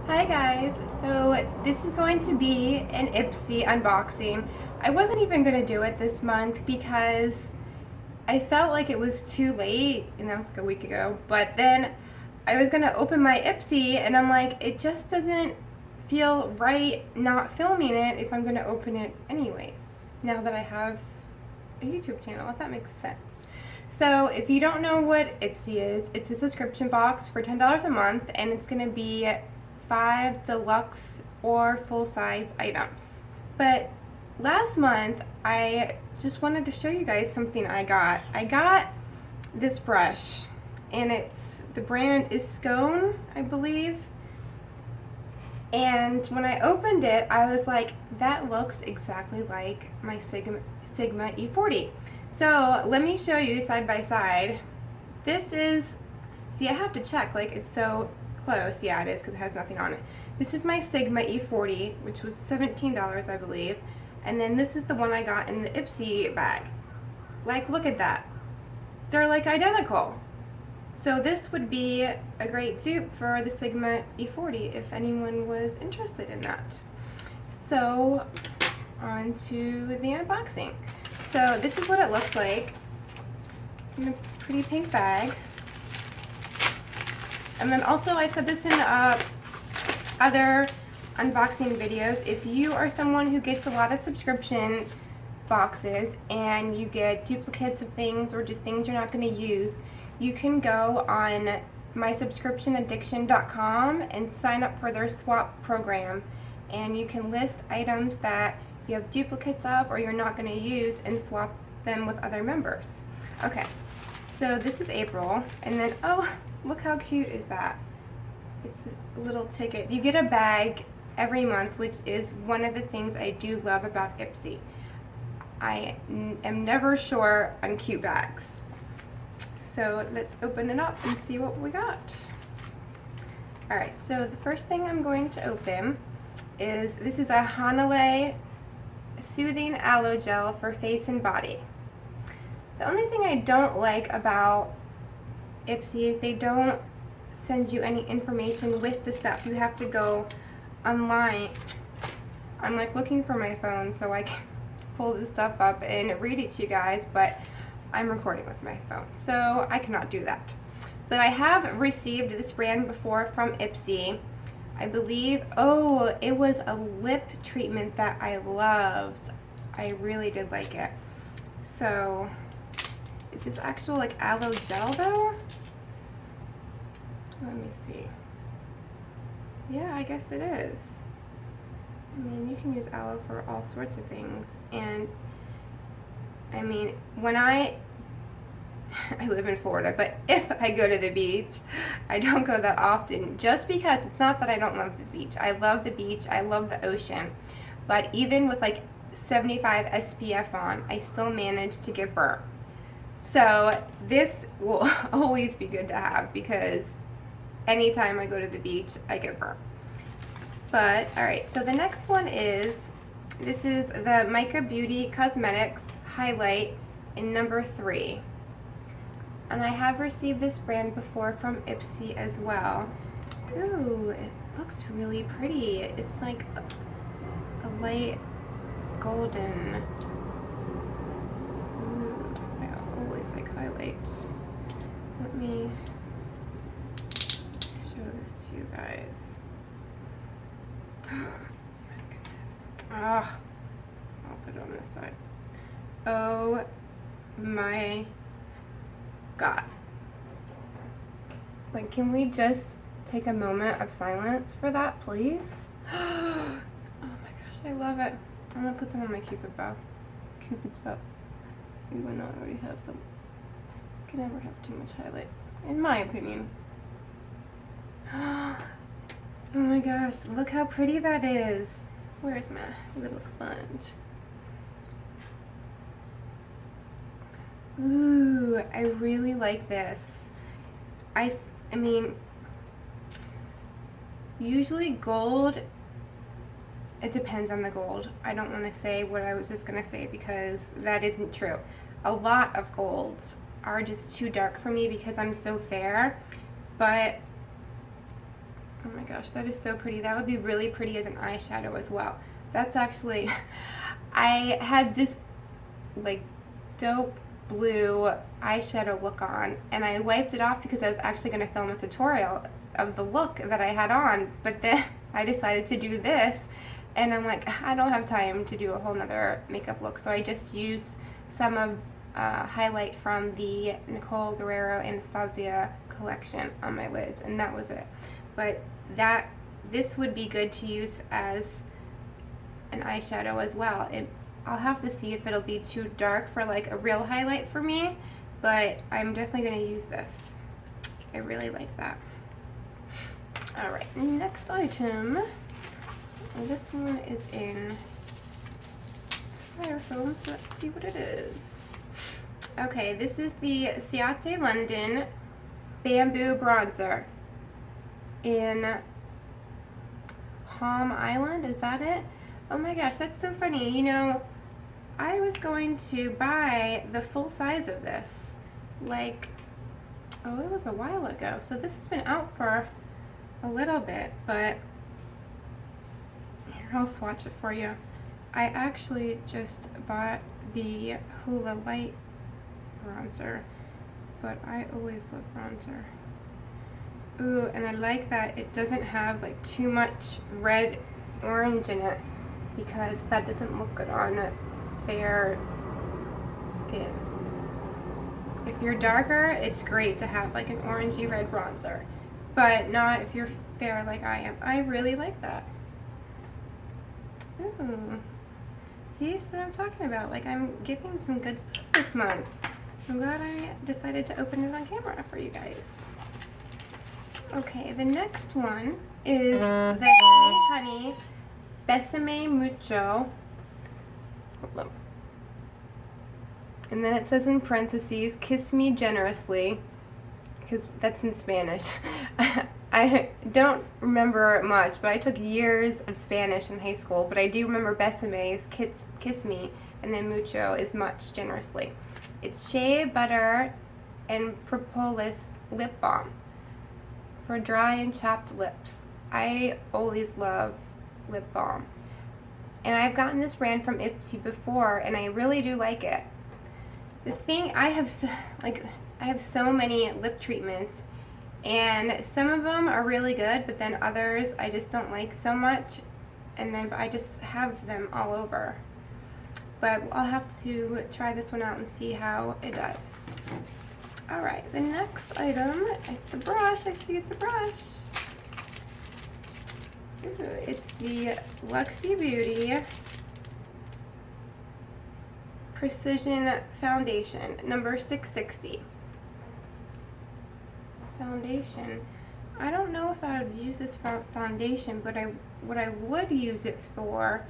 Hi guys, so this is going to be an Ipsy unboxing. I wasn't even going to do it this month because I felt like it was too late, and that was like a week ago, but then I was going to open my Ipsy and I'm like, it just doesn't feel right not filming it if I'm going to open it anyways, now that I have a YouTube channel, if that makes sense. So if you don't know what Ipsy is, it's a subscription box for $10 a month, and it's going to be 5 deluxe or full-size items. But last month, I just wanted to show you guys something I got. I got this brush, and the brand is Scone, I believe. And when I opened it, I was like, that looks exactly like my Sigma E40. So let me show you side by side. This is, see, I have to check, like, it's so close. Yeah, it is, because it has nothing on it. This is my Sigma E40, which was $17, I believe. And then this is the one I got in the Ipsy bag. Like, look at that. They're like identical. So this would be a great dupe for the Sigma E40 if anyone was interested in that. So, on to the unboxing. So this is what it looks like in a pretty pink bag. And then also, I've said this in other unboxing videos, if you are someone who gets a lot of subscription boxes and you get duplicates of things or just things you're not going to use, you can go on mysubscriptionaddiction.com and sign up for their swap program, and you can list items that you have duplicates of or you're not going to use and swap them with other members. Okay, so this is April, and then, oh, look how cute is that. It's a little ticket. You get a bag every month, which is one of the things I do love about Ipsy. I am never short on cute bags. So let's open it up and see what we got. Alright, so the first thing I'm going to open is, this is a Hanalei Soothing Aloe Gel for face and body. The only thing I don't like about Ipsy is they don't send you any information with the stuff. You have to go online. I'm like looking for my phone so I can pull this stuff up and read it to you guys, but I'm recording with my phone, so I cannot do that. But I have received this brand before from Ipsy. I believe, oh, it was a lip treatment that I loved. I really did like it. So, is this actual like aloe gel though? Let me see. Yeah, I guess it is. I mean, you can use aloe for all sorts of things. And, I mean, when I live in Florida, but if I go to the beach, I don't go that often, just because it's not that I don't love the beach. I love the beach, I love the ocean, but even with like 75 SPF on, I still manage to get burnt. So this will always be good to have, because anytime I go to the beach, I get burnt. But, alright, so the next one is, this is the Mica Beauty Cosmetics Highlight in number 3. And I have received this brand before from Ipsy as well. Ooh, it looks really pretty. It's like a light golden. Ooh, I always like highlights. Let me show this to you guys. Oh my goodness. Ah, I'll put it on this side. Oh my God. Like, can we just take a moment of silence for that, please? Oh my gosh, I love it. I'm gonna put some on my Cupid's bow. Even though I already have some. Can never have too much highlight, in my opinion. Oh my gosh, look how pretty that is. Where's my little sponge? Ooh, I really like this. I mean, usually gold, it depends on the gold. I don't want to say what I was just going to say, because that isn't true. A lot of golds are just too dark for me because I'm so fair, but Oh my gosh, that is so pretty. That would be really pretty as an eyeshadow as well. That's actually, I had this like dope blue eyeshadow look on, and I wiped it off because I was actually going to film a tutorial of the look that I had on, but then I decided to do this, and I'm like, I don't have time to do a whole nother makeup look, so I just used some of highlight from the Nicole Guerrero Anastasia collection on my lids, and that was it. But this would be good to use as an eyeshadow as well. I'll have to see if it'll be too dark for like a real highlight for me, but I'm definitely going to use this. I really like that. Alright, next item. This one is in styrofoam, so let's see what it is. Okay, this is the Ciaté London Bamboo Bronzer in Palm Island, is that it? Oh my gosh, that's so funny. You know, I was going to buy the full size of this, like, oh, it was a while ago. So this has been out for a little bit, but here, I'll swatch it for you. I actually just bought the Hula Light bronzer, but I always love bronzer. Ooh, and I like that it doesn't have like too much red orange in it, because that doesn't look good on fair skin. If you're darker, it's great to have like an orangey red bronzer, but not if you're fair like I am. I really like that. Ooh. See, that's what I'm talking about. Like, I'm getting some good stuff this month. I'm glad I decided to open it on camera for you guys. Okay, the next one is the Hey Honey Bésame Mucho. Hold on. And then it says in parentheses, kiss me generously, because that's in Spanish. I don't remember much, but I took years of Spanish in high school, but I do remember Bésame is kiss me, and then Mucho is much generously. It's shea butter and propolis lip balm for dry and chapped lips. I always love lip balm. And I've gotten this brand from Ipsy before, and I really do like it. The thing, I have so many lip treatments, and some of them are really good, but then others I just don't like so much, and then I just have them all over. But I'll have to try this one out and see how it does. Alright, the next item, it's a brush. I see it's a brush. Ooh, it's the Luxie Beauty Precision Foundation, number 660. Foundation. I don't know if I would use this for foundation, but what I would use it for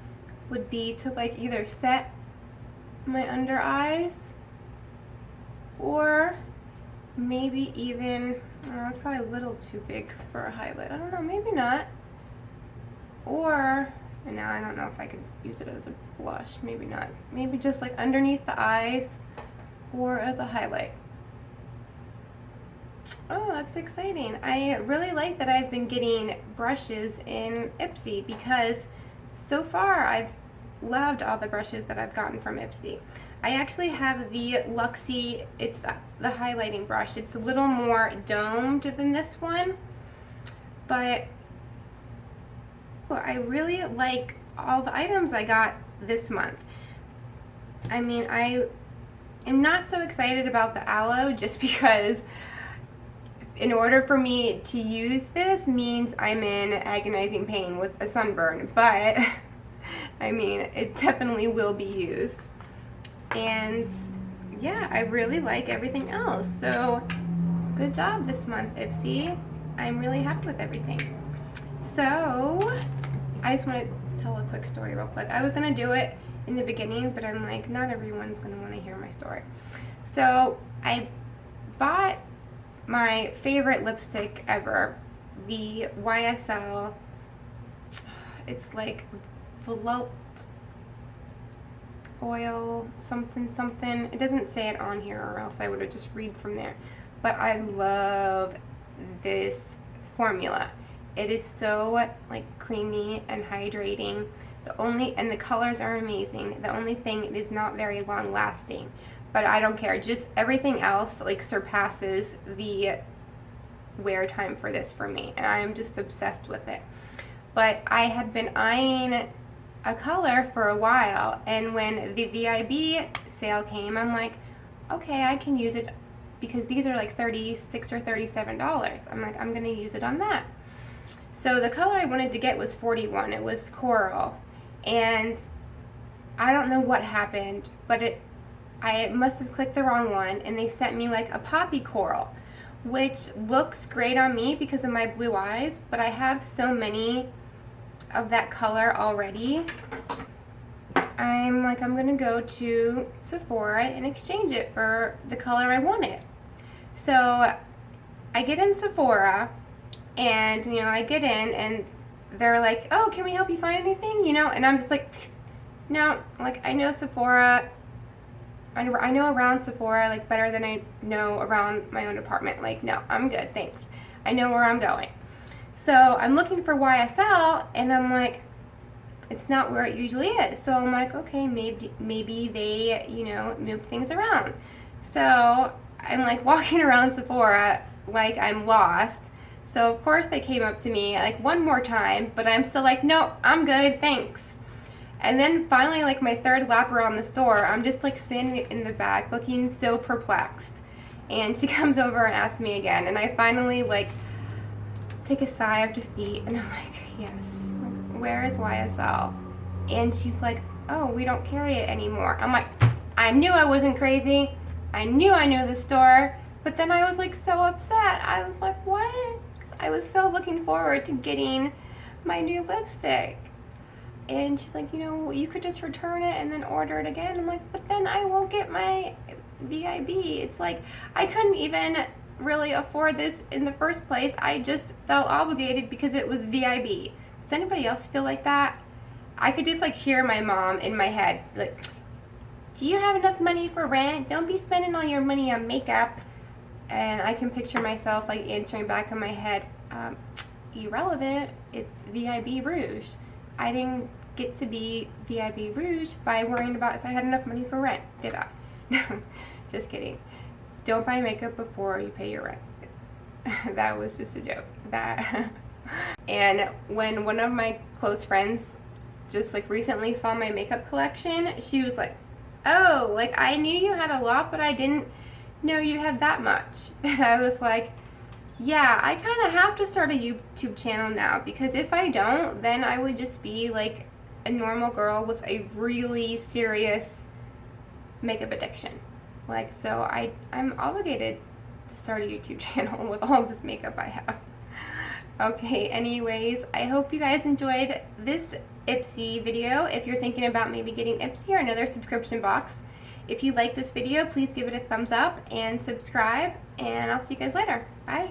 would be to like either set my under eyes, or maybe even, oh, it's probably a little too big for a highlight. I don't know, maybe not. Or, and now I don't know if I could use it as a blush, maybe not. Maybe just like underneath the eyes or as a highlight. Oh, that's exciting. I really like that I've been getting brushes in Ipsy, because so far I've loved all the brushes that I've gotten from Ipsy. I actually have the Luxie, it's the highlighting brush. It's a little more domed than this one, but I really like all the items I got this month. I mean, I am not so excited about the Aloe, just because in order for me to use this means I'm in agonizing pain with a sunburn, but I mean, it definitely will be used. And yeah, I really like everything else. So good job this month, Ipsy. I'm really happy with everything. So I just want to tell a quick story real quick. I was going to do it in the beginning, but I'm like, not everyone's going to want to hear my story. So I bought my favorite lipstick ever, the YSL, it's like Veloute oil something something. It doesn't say it on here, or else I would have just read from there. But I love this formula. It is so like creamy and hydrating. And the colors are amazing. The only thing, it is not very long lasting, but I don't care. Just everything else like surpasses the wear time for this for me, and I am just obsessed with it. But I had been eyeing a color for a while, and when the VIB sale came, I'm like, okay, I can use it because these are like $36 or $37. I'm like, I'm gonna use it on that. So the color I wanted to get was 41. It was coral, and I don't know what happened, but I must have clicked the wrong one, and they sent me like a poppy coral, which looks great on me because of my blue eyes, but I have so many of that color already. I'm like, I'm gonna go to Sephora and exchange it for the color I wanted. So I get in Sephora, and you know, I get in and they're like, oh, can we help you find anything, you know? And I'm just like, no, like I know Sephora, I know around Sephora like better than I know around my own apartment. Like, no, I'm good, thanks. I know where I'm going. So I'm looking for YSL, and I'm like, it's not where it usually is. So I'm like, okay, maybe they, you know, move things around. So I'm like walking around Sephora like I'm lost. So of course they came up to me like one more time, but I'm still like, nope, I'm good, thanks. And then finally, like my third lap around the store, I'm just like standing in the back looking so perplexed. And she comes over and asks me again, and I finally like take a sigh of defeat, and I'm like, yes, like, where is YSL? And she's like, oh, we don't carry it anymore. I'm like, I knew I wasn't crazy. I knew the store, but then I was like so upset. I was like, what? Because I was so looking forward to getting my new lipstick. And she's like, you know, you could just return it and then order it again. I'm like, but then I won't get my VIB. It's like, I couldn't even really afford this in the first place. I just felt obligated because it was VIB. Does anybody else feel like that? I could just like hear my mom in my head, like, do you have enough money for rent? Don't be spending all your money on makeup. And I can picture myself like answering back in my head, irrelevant, it's VIB Rouge. I didn't get to be VIB Rouge by worrying about if I had enough money for rent, did I? No, just kidding. Don't buy makeup before you pay your rent. That was just a joke. And when one of my close friends just like recently saw my makeup collection, she was like, oh, like I knew you had a lot, but I didn't know you had that much. And I was like, yeah, I kind of have to start a YouTube channel now, because if I don't, then I would just be like a normal girl with a really serious makeup addiction. Like, so I'm obligated to start a YouTube channel with all this makeup I have. Okay, anyways, I hope you guys enjoyed this Ipsy video. If you're thinking about maybe getting Ipsy or another subscription box, if you like this video, please give it a thumbs up and subscribe, and I'll see you guys later. Bye.